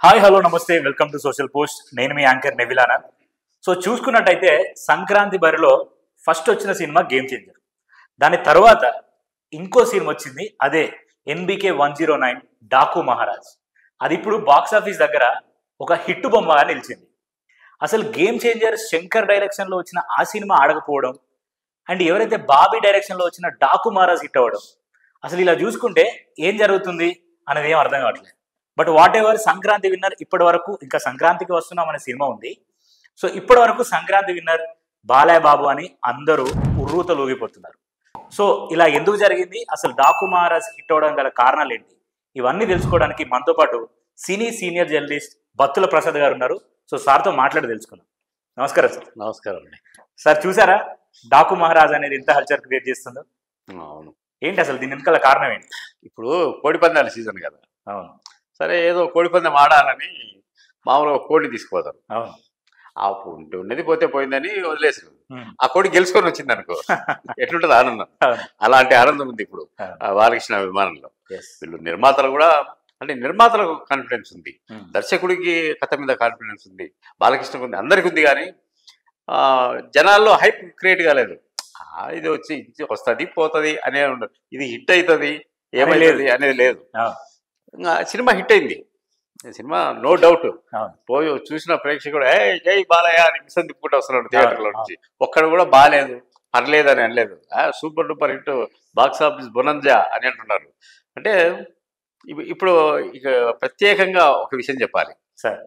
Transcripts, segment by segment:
Hi hello నమస్తే welcome to social post. నేను మీ anchor నెవిలానా. So చూసుకున్నట్టయితే సంక్రాంతి బరిలో ఫస్ట్ వచ్చిన సినిమా గేమ్ చేంజర్. దాని తర్వాత ఇంకో సినిమా వచ్చింది, అదే ఎన్బికే 109 డాకు మహారాజ్. అది ఇప్పుడు బాక్స్ ఆఫీస్ దగ్గర ఒక హిట్ బొమ్మగా నిలిచింది. అసలు గేమ్ చేంజర్ శంకర్ డైరెక్షన్లో వచ్చిన ఆ సినిమా ఆడకపోవడం అండ్ ఎవరైతే బాబీ డైరెక్షన్లో వచ్చిన డాకు మహారాజ్ హిట్ అవ్వడం, అసలు ఇలా చూసుకుంటే ఏం జరుగుతుంది అనేది ఏం అర్థం కావట్లేదు. But what ever, Sankranti winner ఇప్పటి వరకు, ఇంకా సంక్రాంతికి వస్తున్నాం అనే సినిమా ఉంది. సో ఇప్పటి వరకు సంక్రాంతి విన్నర్ బాలయ్య బాబు అని అందరూ ఉర్రూతలు ఊగిపోతున్నారు. సో ఇలా ఎందుకు జరిగింది, అసలు డాకు మహారాజ్ హిట్ అవడం గల కారణాలు ఏంటి, ఇవన్నీ తెలుసుకోవడానికి మనతో పాటు సినీ సీనియర్ జర్నలిస్ట్ బత్తుల ప్రసాద్ గారు ఉన్నారు. సో సార్తో మాట్లాడి తెలుసుకున్నాం. నమస్కారం సార్. నమస్కారం అండి. సార్ చూసారా డాకు మహారాజ్ అనేది ఎంత హల్చర్ క్రియేట్ చేస్తుందో? అవును. ఏంటి అసలు దీని వెనకాల కారణం ఏంటి? ఇప్పుడు కోడిపందాల సీజన్ కదా. అవును. సరే, ఏదో కోడిపందెం ఆడాలని మామూలుగా కోడిని తీసుకుపోతారు. అవును. ఆ ఉన్నది పోతే పోయిందని వదిలేసారు. ఆ కోడి గెలుచుకొని వచ్చింది అనుకో, ఎట్లుంటది ఆనందం. అలాంటి ఆనందం ఉంది ఇప్పుడు బాలకృష్ణ విమానంలో. వీళ్ళు నిర్మాతలు కూడా, అంటే నిర్మాతలకు కాన్ఫిడెన్స్ ఉంది, దర్శకుడికి కథ మీద కాన్ఫిడెన్స్ ఉంది, బాలకృష్ణకు ఉంది, అందరికి ఉంది. కానీ జనాల్లో హైప్ క్రియేట్ కాలేదు. ఇది వస్తుంది పోతుంది అనే ఉండదు, ఇది హిట్ అవుతుంది ఏమైలేదు అనేది లేదు. సినిమా హిట్ అయింది. Cinema no doubt. పోయి చూసిన ప్రేక్షకుడు జై బాలయ్య అని మిషన్ తిప్పుకుంటూ వస్తున్నాడు థియేటర్లో నుంచి. ఒక్కడు కూడా బాగాలేదు పర్లేదు అని అనలేదు. Super duper hit, box office bonanza అని అంటున్నారు. అంటే ఇప్పుడు ఇక ప్రత్యేకంగా ఒక విషయం చెప్పాలి సార్.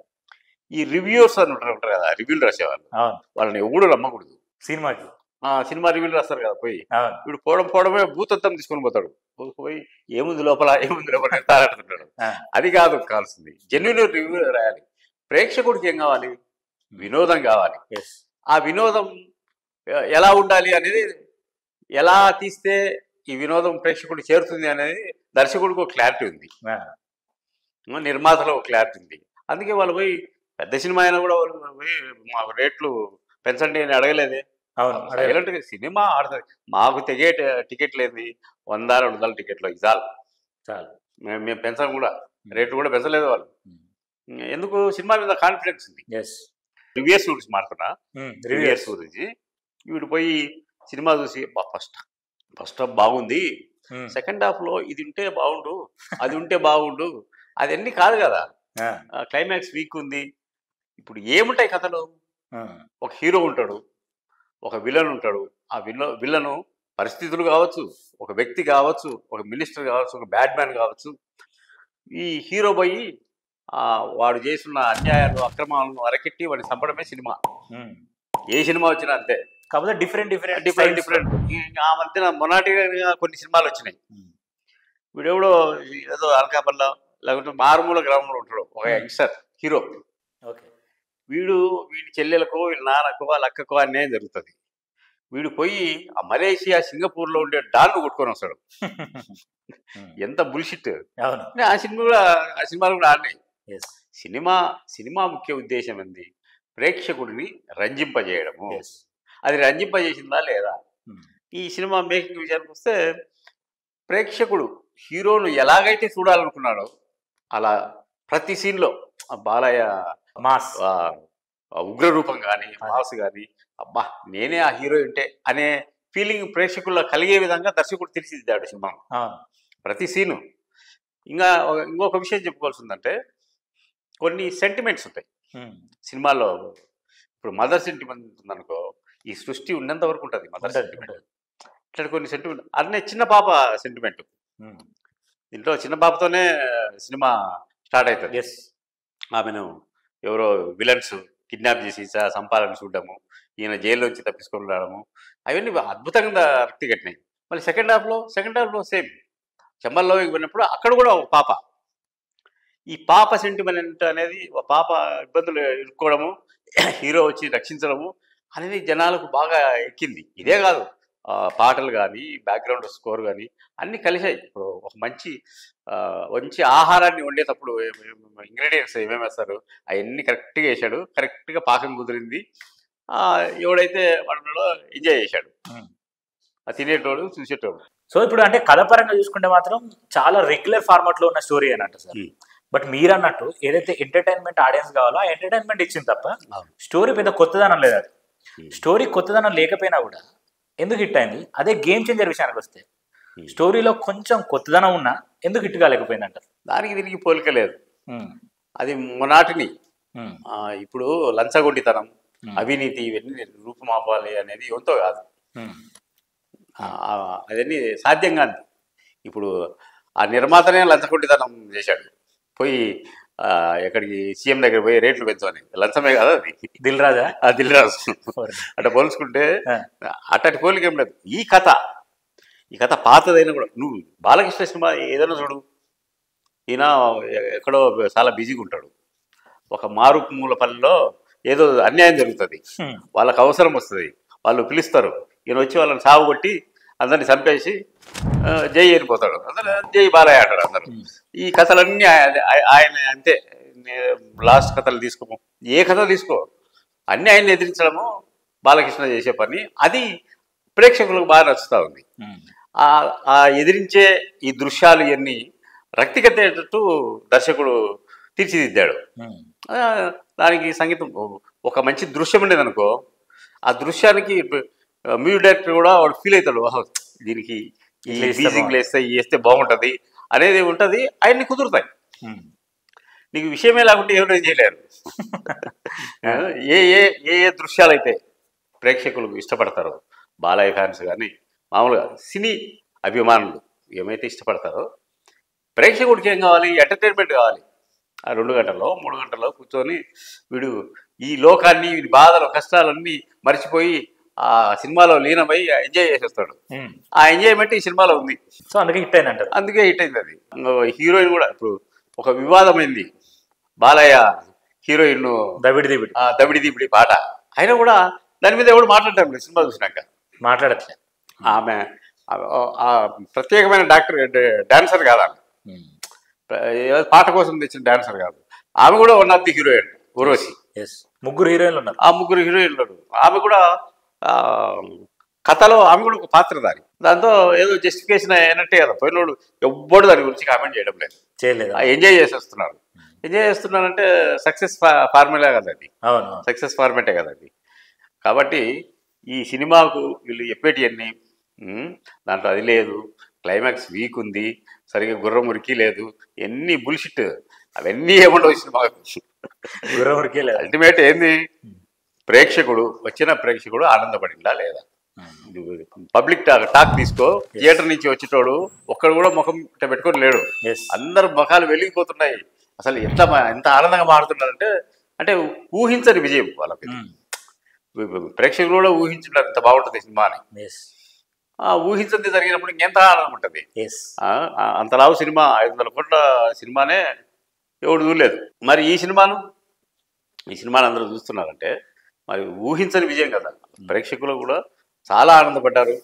ఈ రివ్యూస్ అని ఉంటారు కదా, రివ్యూలు రాసేవాళ్ళు, వాళ్ళని ఎవడు నమ్మకూడదు. సినిమా రివ్యూలు రాస్తారు కదా, పోయి ఇప్పుడు పోవడమే భూతత్వం తీసుకొని పోతాడు. పోయి ఏముంది లోపల తారాడుతుంటాడు. అది కాదు కావాల్సింది, జెన్యున్ రివ్యూ రాయాలి. ప్రేక్షకుడికి ఏం కావాలి? వినోదం కావాలి. ఆ వినోదం ఎలా ఉండాలి అనేది, ఎలా తీస్తే ఈ వినోదం ప్రేక్షకుడు చేరుతుంది అనేది దర్శకుడికి ఒక క్లారిటీ ఉంది, నిర్మాతలో ఒక క్లారిటీ ఉంది. అందుకే వాళ్ళు పోయి పెద్ద సినిమా అయినా కూడా వాళ్ళు పోయి మా రేట్లు పెంచండి అని అడగలేదే. ఎలాంటి సినిమా ఆడుతుంది, మాకు తెగే టికెట్ లేదు, 100-200 టికెట్లు చాలు, మేము పెంచడం కూడా, రేట్లు కూడా పెంచలేదు వాళ్ళు. ఎందుకు? సినిమా మీద కాన్ఫిడెన్స్ ఉంది. రివ్యూస్ గురించి మాట్లాడుతున్నా, రివ్యూస్ గురించి. వీడు పోయి సినిమా చూసి ఫస్ట్ హాఫ్ బాగుంది, సెకండ్ హాఫ్ లో ఇది ఉంటే బాగుండు, అది ఉంటే బాగుండు, అది అన్ని కాదు కదా. క్లైమాక్స్ వీక్ ఉంది. ఇప్పుడు ఏముంటాయి కథలు? ఒక హీరో ఉంటాడు, ఒక విలన్ ఉంటాడు. ఆ విలను పరిస్థితులు కావచ్చు, ఒక వ్యక్తి కావచ్చు, ఒక మినిస్టర్ కావచ్చు, ఒక బ్యాడ్ మ్యాన్ కావచ్చు. ఈ హీరో పోయి వాడు చేస్తున్న అన్యాయాలు అక్రమాలను అరకెట్టి వాడిని చంపడమే సినిమా. ఏ సినిమా వచ్చినా అంతే. కాకపోతే డిఫరెంట్. ఆ మధ్యన మొనాటిగా కొన్ని సినిమాలు వచ్చినాయి. వీడెవడో ఏదో అనకాపల్లి లేకుంటే మారుమూల గ్రామంలో ఉంటాడు ఒక యంగ్స్టర్ హీరో. వీడి చెల్లెలకో వీళ్ళ నాన్నకో వాళ్ళ అక్కకో అన్యాయం జరుగుతుంది. వీడు పోయి ఆ మలేషియా సింగపూర్లో ఉండే డాన్ను కొట్టుకొని వస్తాడు. ఎంత బుల్షిట్. ఆ సినిమాలు కూడా ఆడినాయి. సినిమా ముఖ్య ఉద్దేశం ఏంది? ప్రేక్షకుడిని రంజింపజేయడము. అది రంజింపజేసిందా లేదా? ఈ సినిమా మేకింగ్ విషయానికి వస్తే, ప్రేక్షకుడు హీరోను ఎలాగైతే చూడాలనుకున్నాడో అలా ప్రతి సీన్లో బాలయ్య మాస్ ఉగ్రరూపం కానీ, మాస్ కానీ, అబ్బా నేనే ఆ హీరో ఉంటే అనే ఫీలింగ్ ప్రేక్షకుల్లో కలిగే విధంగా దర్శకుడు తీర్చిదిద్దాడు సినిమా ప్రతి సీను. ఇంకొక విషయం చెప్పుకోవాల్సిందంటే, కొన్ని సెంటిమెంట్స్ ఉంటాయి సినిమాలో. ఇప్పుడు మదర్ సెంటిమెంట్ ఉందనుకో, ఈ సృష్టి ఉన్నంత వరకు ఉంటుంది మదర్ సెంటిమెంట్. ఇట్లా కొన్ని సెంటిమెంట్, అన్నీ చిన్న పాప సెంటిమెంట్. దీంట్లో చిన్న పాపతోనే సినిమా స్టార్ట్ అవుతుంది. ఆమెను ఎవరో విలన్స్ కిడ్నాప్ చేసి సంపాలని చూడడము, ఈయన జైల్లోంచి తప్పించుకొని రావడము, అవన్నీ అద్భుతంగా రక్తి కట్టినాయి. మళ్ళీ సెకండ్ హాఫ్లో సేమ్ చెమ్మల్లోకి వెళ్ళినప్పుడు అక్కడ కూడా ఒక పాప, ఈ పాప సెంటిమెంట్ అనేది, పాప ఇబ్బందులు ఎదుర్కోవడము, హీరో వచ్చి రక్షించడము అనేది జనాలకు బాగా ఎక్కింది. ఇదే కాదు, పాటలు కానీ, బ్యాక్గ్రౌండ్ స్కోర్ కానీ అన్నీ కలిసాయి. ఇప్పుడు ఒక మంచి ఆహారాన్ని వండేటప్పుడు ఇంగ్రీడియంట్స్ ఏమేమి వేస్తారు అవన్నీ కరెక్ట్గా వేసాడు, కరెక్ట్గా పాకం కుదిరింది. ఎవడైతే వాడున్నాడో ఎంజాయ్ చేశాడు, తినేటోడు చూసేటోడు. సో ఇప్పుడు అంటే కథ పరంగా చూసుకుంటే మాత్రం చాలా రెగ్యులర్ ఫార్మాట్లో ఉన్న స్టోరీ అని అంట సార్. బట్ మీరు అన్నట్టు ఏదైతే ఎంటర్టైన్మెంట్ ఆడియన్స్ కావాలో ఆ ఎంటర్టైన్మెంట్ ఇచ్చింది తప్ప అవును. స్టోరీ పెద్ద కొత్తదనం లేదు. అది స్టోరీ కొత్తదనం లేకపోయినా కూడా ఎందుకు హిట్ అయింది? అదే గేమ్ చేంజర్ విషయానికి వస్తే స్టోరీలో కొంచెం కొత్తదనం ఉన్నా ఎందుకు హిట్ కాలేకపోయింది అంటారు? దానికి దీనికి పోలిక లేదు. అది మొనాటిని. ఇప్పుడు లంచగొండితనం, అవినీతి ఇవన్నీ రూపుమాపాలి అనేది ఎంతో కాదు. అవన్నీ సాధ్యం కాదు. ఇప్పుడు ఆ నిర్మాతనే లంచగొండితనం చేశాడు. పోయి ఎక్కడికి సీఎం దగ్గర పోయి రేట్లు పెంచమని. లంచమే కదా అది. దిల్ రాజా అట్లా పోల్చుకుంటే అట్టటి పోలిక ఏం లేదు. ఈ కథ పాతదైనా కూడా నువ్వు బాలకృష్ణ సినిమా ఏదైనా చూడు, ఈయన ఎక్కడో చాలా బిజీగా ఉంటాడు. ఒక మారుమూల పల్లెలో ఏదో అన్యాయం జరుగుతుంది, వాళ్ళకి అవసరం వస్తుంది, వాళ్ళు పిలుస్తారు, ఈయన వచ్చి వాళ్ళని సాగు కొట్టి అందరిని చంపేసి జై అయిపోతాడు. అందరూ జై బాలయ్య అంటాడు అందరూ. ఈ కథలన్నీ ఆయన అంతే. లాస్ట్ కథలు తీసుకోము, ఏ కథ తీసుకో అన్నీ ఆయన్ని ఎదిరించడము బాలకృష్ణ చేసే పని. అది ప్రేక్షకులకు బాగా నచ్చుతూ ఉంది. ఆ ఎదిరించే ఈ దృశ్యాలు ఇవన్నీ రక్తికట్టేటట్టు దర్శకుడు తీర్చిదిద్దాడు. దానికి సంగీతం ఒక మంచి దృశ్యం ఉండేదనుకో, ఆ దృశ్యానికి మ్యూజిక్ డైరెక్టర్ కూడా వాడు ఫీల్ అవుతాడు, దీనికి ఈ బీజింగ్లు వేస్తే బాగుంటుంది అనేది ఉంటుంది. ఆయన్ని కుదురుతాయి. నీకు విషయమే లేకుంటే ఎవరు చేయలేరు. ఏ ఏ ఏ ఏ దృశ్యాలు అయితే ప్రేక్షకులు ఇష్టపడతారో, బాలయ్య ఫ్యాన్స్ కానీ మామూలుగా సినీ అభిమానులు ఏమైతే ఇష్టపడతారో, ప్రేక్షకుడికి ఏం కావాలి? ఎంటర్టైన్మెంట్ కావాలి. ఆ 2 గంటల్లో 3 గంటల్లో కూర్చొని వీడు ఈ లోకాన్ని, వీడి బాధలు కష్టాలన్నీ మర్చిపోయి ఆ సినిమాలో లీనమై ఎంజాయ్ చేసేస్తాడు. ఆ ఎంజాయ్మెంట్ ఈ సినిమాలో ఉంది. సో అందుకే హిట్ అయింది అంటారు. అందుకే హిట్ అయింది అది. హీరోయిన్ కూడా ఇప్పుడు ఒక వివాదమైంది. బాలయ్య హీరోయిన్ దబిడి దిబిడి పాట, అయినా కూడా దాని మీద ఎవడు మాట్లాడటం లేదు. సినిమా చూసినాక మాట్లాడట్లేదు. ఆమె ప్రత్యేకమైన డాన్సర్ కాదు. ఆమె పాట కోసం తెచ్చిన డాన్సర్ కాదు. ఆమె కూడా one of the heroine Urvashi. 3 హీరోయిన్లు ఉన్నారు. ఆ 3 హీరోయిన్లు. ఆమె కూడా కథలో ఆమె కూడా ఒక పాత్రధారి. దాంతో ఏదో జస్టిఫికేషన్ అయినట్టే కదా. పోయినోడు ఎవ్వడు దాని గురించి కామెంట్ చేయలేదు. ఎంజాయ్ చేసేస్తున్నారు. ఎంజాయ్ చేస్తున్నారంటే సక్సెస్ ఫార్ములా కదా అది. సక్సెస్ ఫార్మేటే కదా అది. కాబట్టి ఈ సినిమాకు వీళ్ళు చెప్పేటివన్నీ దాంట్లో అది లేదు, క్లైమాక్స్ వీక్ ఉంది, సరిగ్గా గుర్రం ఉరికి లేదు, ఎన్ని బుల్షిట్ అవన్నీ ఏముండవు సినిమాకు. గుర్రం ఉరికి లేదు. అల్టిమేట్ ఏంది? వచ్చిన ప్రేక్షకుడు ఆనందపడిందా లేదా? పబ్లిక్ టాక్ తీసుకో. థియేటర్ నుంచి వచ్చేటోడు ఒక్కడు కూడా ముఖం పెట్టుకొని లేడు. అందరు ముఖాలు వెలిగిపోతున్నాయి. అసలు ఎంత ఆనందంగా మారుతున్నారంటే అంటే ఊహించని విజయం వాళ్ళకి. ప్రేక్షకులు కూడా ఊహించుంటారు ఇంత బాగుంటుంది సినిమా అని. ఊహించంది జరిగినప్పుడు ఇంకెంత ఆనందం ఉంటుంది. అంతలావు సినిమా 500 కోట్ల సినిమానే ఎవడు చూడలేదు. మరి ఈ సినిమాను అందరూ చూస్తున్నారంటే మరి ఊహించని విజయం కదా. ప్రేక్షకులు కూడా చాలా ఆనందపడ్డారు.